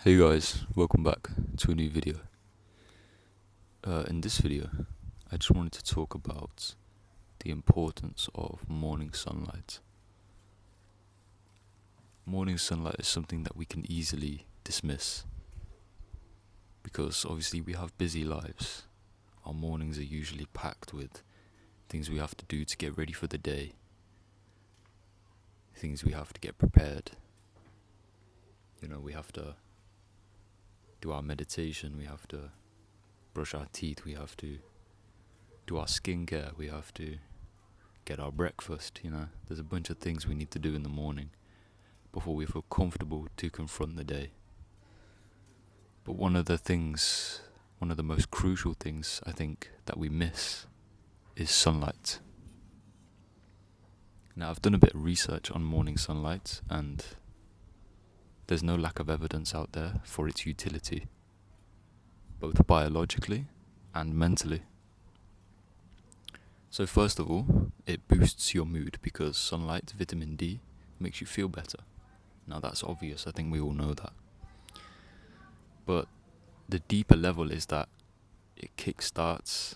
Hey guys, welcome back to a new video. In this video, I just wanted to talk about the importance of morning sunlight. Morning sunlight is something that we can easily dismiss because obviously we have busy lives. Our mornings are usually packed with things we have to do to get ready for the day, things we have to get prepared. We have to do our meditation, we have to brush our teeth, we have to do our skincare, we have to get our breakfast. There's a bunch of things we need to do in the morning before we feel comfortable to confront the day. But one of the most crucial things I think that we miss is sunlight. Now, I've done a bit of research on morning sunlight, and there's no lack of evidence out there for its utility, both biologically and mentally. So first of all, it boosts your mood because sunlight, vitamin D, makes you feel better. Now that's obvious, I think we all know that. But the deeper level is that it kickstarts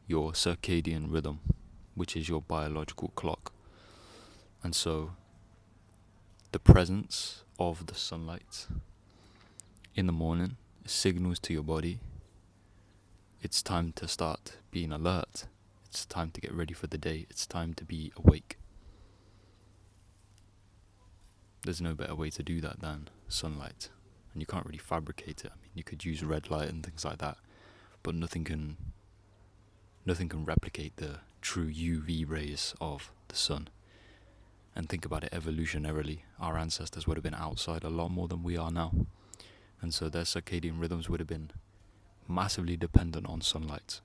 your circadian rhythm, which is your biological clock. And so the presence of the sunlight in the morning signals to your body it's time to start being alert. It's time to get ready for the day. It's time to be awake. There's no better way to do that than sunlight. And you can't really fabricate it. You could use red light and things like that, but nothing can replicate the true UV rays of the sun. And think about it evolutionarily, our ancestors would have been outside a lot more than we are now. And so their circadian rhythms would have been massively dependent on sunlight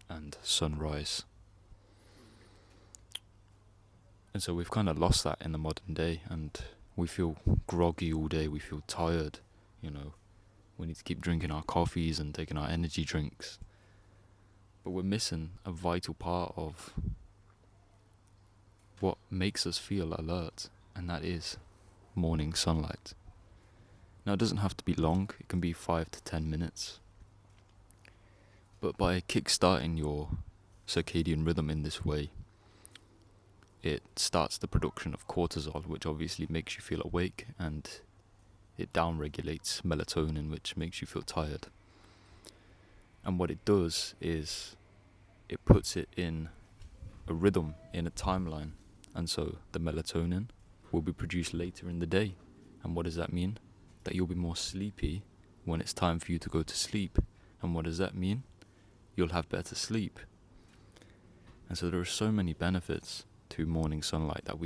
and sunrise. And so we've kind of lost that in the modern day, and we feel groggy all day, we feel tired, we need to keep drinking our coffees and taking our energy drinks. But we're missing a vital part of what makes us feel alert, and that is morning sunlight. Now, it doesn't have to be long, it can be 5 to 10 minutes. But by kickstarting your circadian rhythm in this way, it starts the production of cortisol, which obviously makes you feel awake, and it downregulates melatonin, which makes you feel tired. And what it does is it puts it in a rhythm, in a timeline. And so the melatonin will be produced later in the day. And what does that mean? That you'll be more sleepy when it's time for you to go to sleep. And what does that mean? You'll have better sleep. And so there are so many benefits to morning sunlight that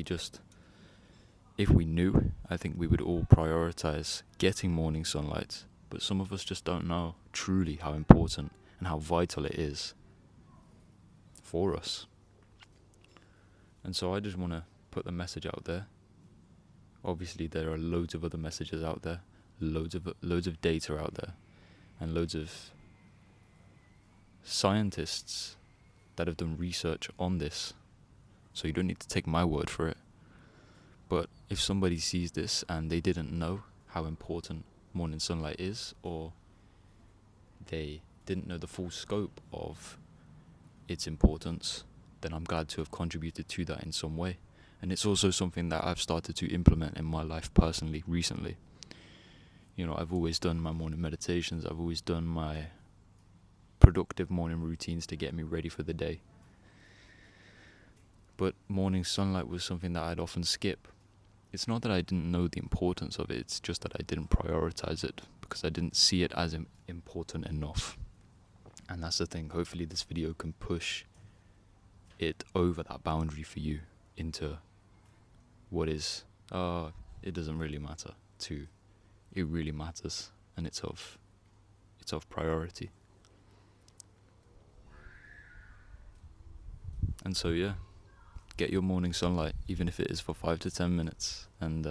if we knew, I think we would all prioritize getting morning sunlight. But some of us just don't know truly how important and how vital it is for us. And so I just want to put the message out there. Obviously there are loads of other messages out there, loads of data out there, and loads of scientists that have done research on this. So you don't need to take my word for it. But if somebody sees this and they didn't know how important morning sunlight is, or they didn't know the full scope of its importance, then I'm glad to have contributed to that in some way. And it's also something that I've started to implement in my life personally recently. I've always done my morning meditations, I've always done my productive morning routines to get me ready for the day. But morning sunlight was something that I'd often skip. It's not that I didn't know the importance of it, it's just that I didn't prioritize it because I didn't see it as important enough. And that's the thing, hopefully this video can push it over that boundary for you into what is, it doesn't really matter, to it really matters, and it's of priority. And so get your morning sunlight, even if it is for 5 to 10 minutes, and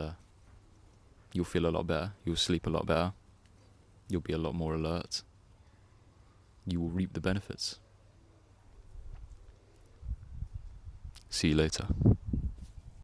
you'll feel a lot better, you'll sleep a lot better, you'll be a lot more alert, you will reap the benefits. See you later.